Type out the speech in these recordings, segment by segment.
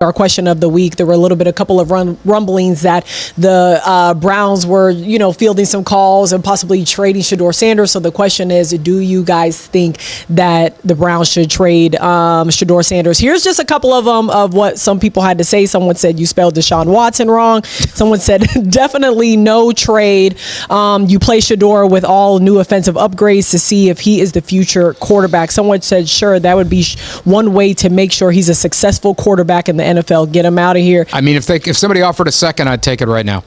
Our question of the week, there were a couple of rumblings that the Browns were, fielding some calls and possibly trading Shedeur Sanders. So the question is, do you guys think that the Browns should trade Shedeur Sanders? Here's just a couple of them of what some people had to say. Someone said you spelled Deshawn Watson wrong. Someone said definitely no trade. You play Shedeur with all new offensive upgrades to see if he is the future quarterback. Someone said, sure, that would be one way to make sure he's a successful quarterback in the NFL. Get him out of here. I mean, if somebody offered a second, I'd take it right now.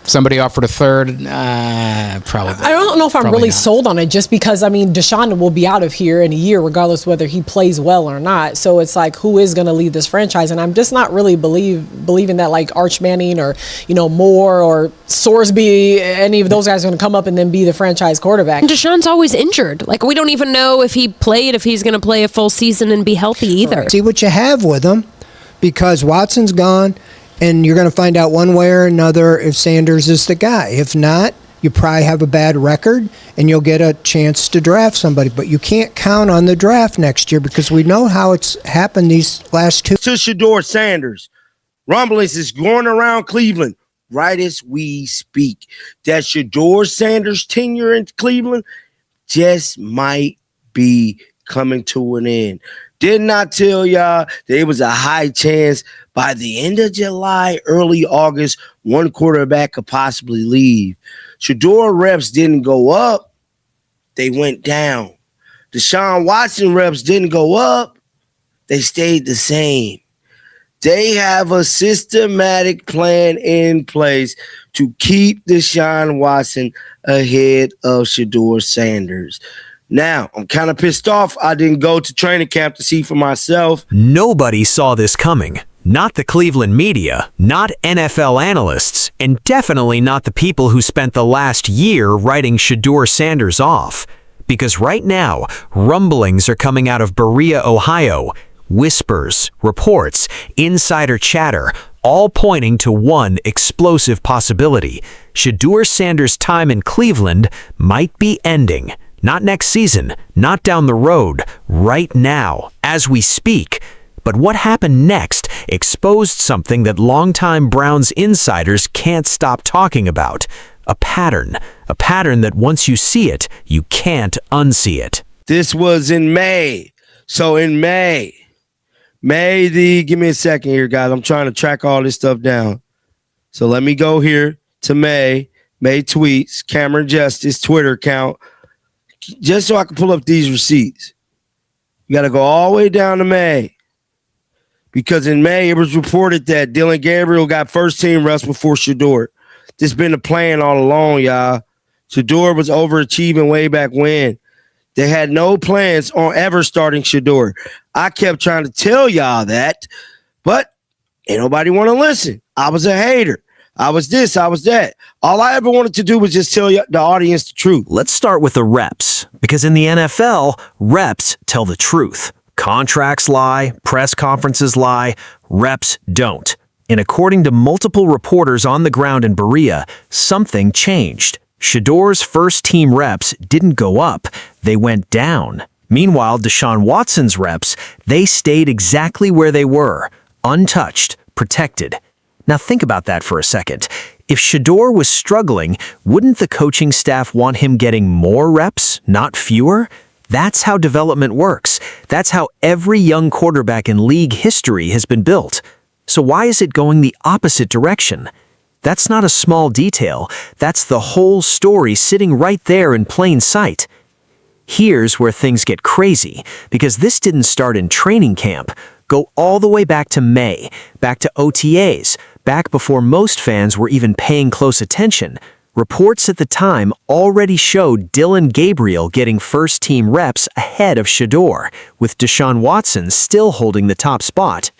If somebody offered a third, probably. I don't know if I'm really sold on it, just because, Deshaun will be out of here in a year, regardless whether he plays well or not. So it's like, who is going to lead this franchise? And I'm just not really believing that, like, Arch Manning or, Moore or Sorsby, any of those guys are going to come up and then be the franchise quarterback. And Deshaun's always injured. Like, we don't even know if he's going to play a full season and be healthy either. Right. See what you have with him. Because Watson's gone, and you're going to find out one way or another if Sanders is the guy. If not, you probably have a bad record, and you'll get a chance to draft somebody. But you can't count on the draft next year because we know how it's happened these last two. To Shedeur Sanders, rumblings is going around Cleveland right as we speak. That Shedeur Sanders' tenure in Cleveland just might be coming to an end. Did not tell y'all that it was a high chance by the end of July, early August, one quarterback could possibly leave. Shedeur reps didn't go up. They went down. Deshawn Watson reps didn't go up. They stayed the same. They have a systematic plan in place to keep Deshaun Watson ahead of Shedeur Sanders. Now, I'm kind of pissed off I didn't go to training camp to see for myself. Nobody saw this coming. Not the Cleveland media, not NFL analysts, and definitely not the people who spent the last year writing Shedeur Sanders off. Because right now, rumblings are coming out of Berea, Ohio. Whispers, reports, insider chatter, all pointing to one explosive possibility. Shedeur Sanders' time in Cleveland might be ending. Not next season, not down the road, right now, as we speak. But what happened next exposed something that longtime Browns insiders can't stop talking about. A pattern that once you see it, you can't unsee it. This was in May. So in May, give me a second here, guys. I'm trying to track all this stuff down. So let me go here to May tweets, Cameron Justice, Twitter account, just so I can pull up these receipts. You got to go all the way down to May. Because in May, it was reported that Dillon Gabriel got first-team reps before Shedeur. This been the plan all along, y'all. Shedeur was overachieving way back when. They had no plans on ever starting Shedeur. I kept trying to tell y'all that, but ain't nobody want to listen. I was a hater. I was this, I was that. All I ever wanted to do was just tell the audience the truth. Let's start with the reps, because in the NFL, reps tell the truth. Contracts lie, press conferences lie, reps don't. And according to multiple reporters on the ground in Berea, something changed. Shedeur's first-team reps didn't go up, they went down. Meanwhile, Deshaun Watson's reps, they stayed exactly where they were, untouched, protected. Now think about that for a second. If Shedeur was struggling, wouldn't the coaching staff want him getting more reps, not fewer? That's how development works. That's how every young quarterback in league history has been built. So why is it going the opposite direction? That's not a small detail. That's the whole story sitting right there in plain sight. Here's where things get crazy, because this didn't start in training camp. Go all the way back to May, back to OTAs, back before most fans were even paying close attention. Reports at the time already showed Dillon Gabriel getting first-team reps ahead of Shedeur, with Deshaun Watson still holding the top spot.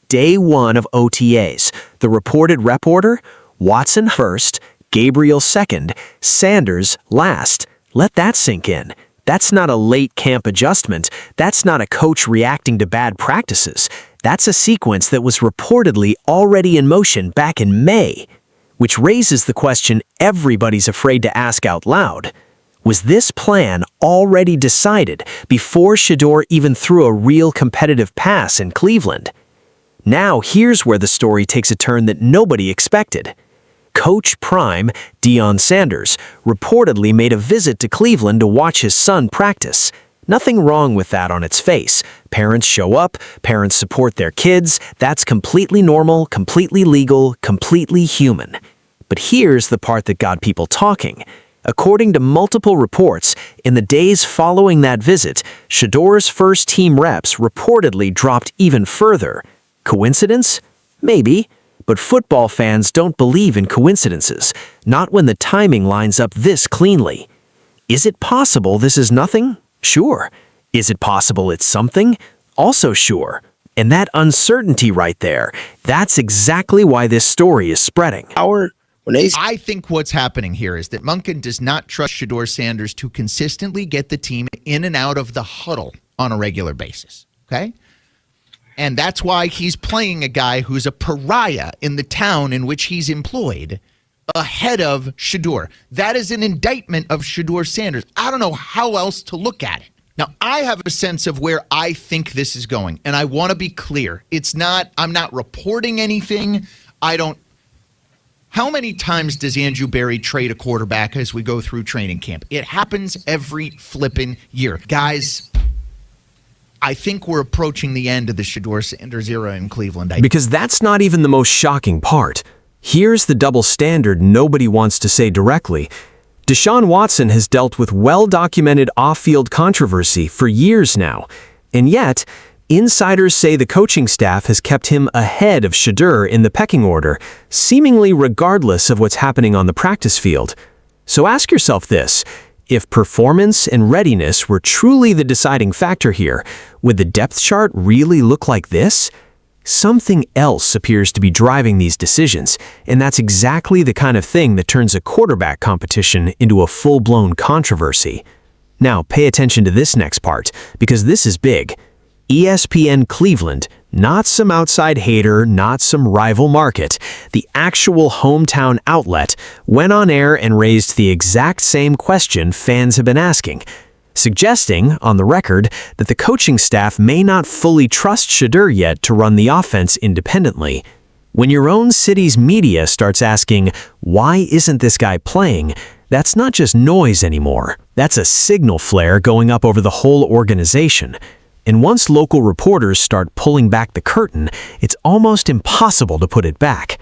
Day one of OTAs, the reported rep order: Watson first, Gabriel second, Sanders last. Let that sink in. That's not a late camp adjustment. That's not a coach reacting to bad practices. That's a sequence that was reportedly already in motion back in May. Which raises the question everybody's afraid to ask out loud. Was this plan already decided before Shedeur even threw a real competitive pass in Cleveland? Now here's where the story takes a turn that nobody expected. Coach Prime, Deion Sanders, reportedly made a visit to Cleveland to watch his son practice. Nothing wrong with that on its face. Parents show up, parents support their kids. That's completely normal, completely legal, completely human. But here's the part that got people talking. According to multiple reports, in the days following that visit, Shedeur's first-team reps reportedly dropped even further. Coincidence? Maybe. But football fans don't believe in coincidences, not when the timing lines up this cleanly. Is it possible this is nothing? Sure. Is it possible it's something? Also sure. And that uncertainty right there, that's exactly why this story is spreading. I think what's happening here is that Monken does not trust Shedeur Sanders to consistently get the team in and out of the huddle on a regular basis, okay? And that's why he's playing a guy who's a pariah in the town in which he's employed ahead of Shedeur. That is an indictment of Shedeur Sanders. I don't know how else to look at it. Now, I have a sense of where I think this is going, and I want to be clear. I'm not reporting anything. How many times does Andrew Berry trade a quarterback as we go through training camp? It happens every flippin' year. Guys, I think we're approaching the end of the Shedeur Sanders era in Cleveland. Because that's not even the most shocking part. Here's the double standard nobody wants to say directly. Deshawn Watson has dealt with well-documented off-field controversy for years now. And yet, insiders say the coaching staff has kept him ahead of Shedeur in the pecking order, seemingly regardless of what's happening on the practice field. So ask yourself this. If performance and readiness were truly the deciding factor here, would the depth chart really look like this? Something else appears to be driving these decisions, and that's exactly the kind of thing that turns a quarterback competition into a full-blown controversy. Now, pay attention to this next part, because this is big. ESPN Cleveland, not some outside hater, not some rival market, the actual hometown outlet, went on air and raised the exact same question fans have been asking, suggesting, on the record, that the coaching staff may not fully trust Shedeur yet to run the offense independently. When your own city's media starts asking, why isn't this guy playing, that's not just noise anymore. That's a signal flare going up over the whole organization. And once local reporters start pulling back the curtain, it's almost impossible to put it back.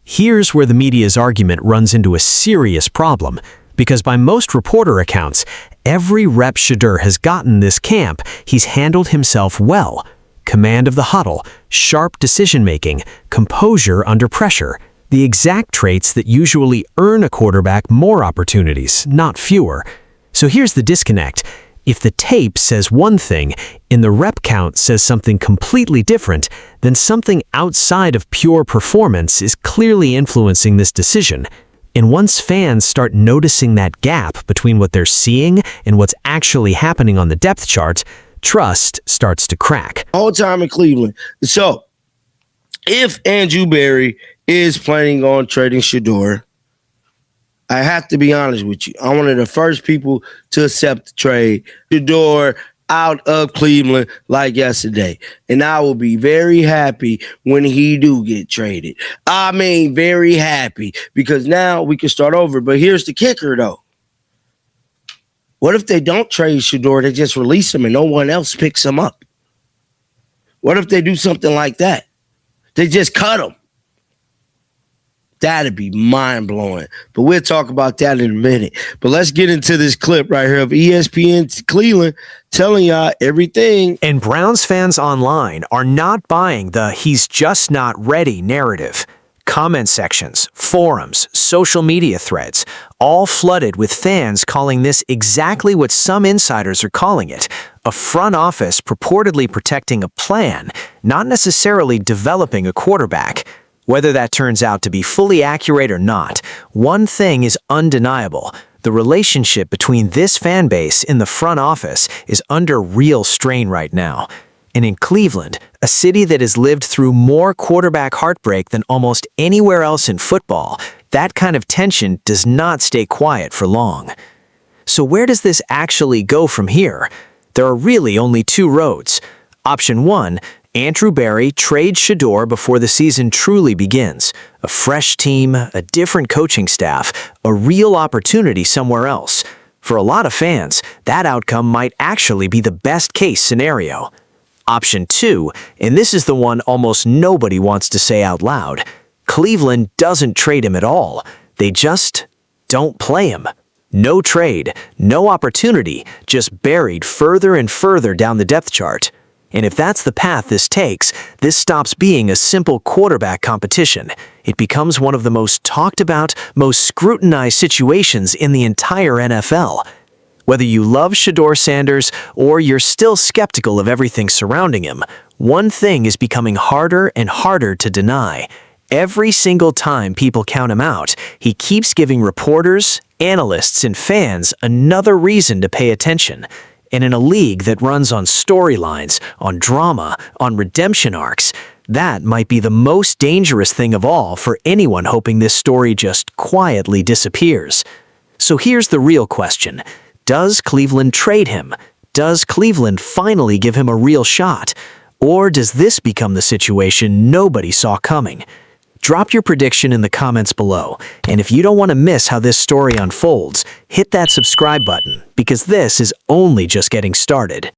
Here's where the media's argument runs into a serious problem, because by most reporter accounts, every rep Shedeur has gotten this camp, he's handled himself well. Command of the huddle, sharp decision-making, composure under pressure, the exact traits that usually earn a quarterback more opportunities, not fewer. So here's the disconnect. If the tape says one thing and the rep count says something completely different, then something outside of pure performance is clearly influencing this decision. And once fans start noticing that gap between what they're seeing and what's actually happening on the depth chart, trust starts to crack. Whole time in Cleveland. So, if Andrew Berry is planning on trading Shedeur, I have to be honest with you. I'm one of the first people to accept the trade. Shedeur out of Cleveland like yesterday. And I will be very happy when he do get traded. I mean, very happy, because now we can start over. But here's the kicker, though. What if they don't trade Shedeur? They just release him and no one else picks him up? What if they do something like that? They just cut him. That'd be mind-blowing. But we'll talk about that in a minute. But let's get into this clip right here of ESPN Cleveland telling y'all everything. And Browns fans online are not buying the "he's just not ready" narrative. Comment sections, forums, social media threads, all flooded with fans calling this exactly what some insiders are calling it: a front office purportedly protecting a plan, not necessarily developing a quarterback. Whether that turns out to be fully accurate or not, one thing is undeniable. The relationship between this fan base and the front office is under real strain right now. And in Cleveland, a city that has lived through more quarterback heartbreak than almost anywhere else in football, that kind of tension does not stay quiet for long. So where does this actually go from here? There are really only two roads. Option one, Andrew Barry trades Shedeur before the season truly begins. A fresh team, a different coaching staff, a real opportunity somewhere else. For a lot of fans, that outcome might actually be the best case scenario. Option 2, and this is the one almost nobody wants to say out loud, Cleveland doesn't trade him at all. They just don't play him. No trade, no opportunity, just buried further and further down the depth chart. And if that's the path this takes, this stops being a simple quarterback competition. It becomes one of the most talked about, most scrutinized situations in the entire NFL. Whether you love Shedeur Sanders or you're still skeptical of everything surrounding him, one thing is becoming harder and harder to deny. Every single time people count him out, he keeps giving reporters, analysts, and fans another reason to pay attention. And in a league that runs on storylines, on drama, on redemption arcs, that might be the most dangerous thing of all for anyone hoping this story just quietly disappears. So here's the real question. Does Cleveland trade him? Does Cleveland finally give him a real shot? Or does this become the situation nobody saw coming? Drop your prediction in the comments below, and if you don't want to miss how this story unfolds, hit that subscribe button, because this is only just getting started.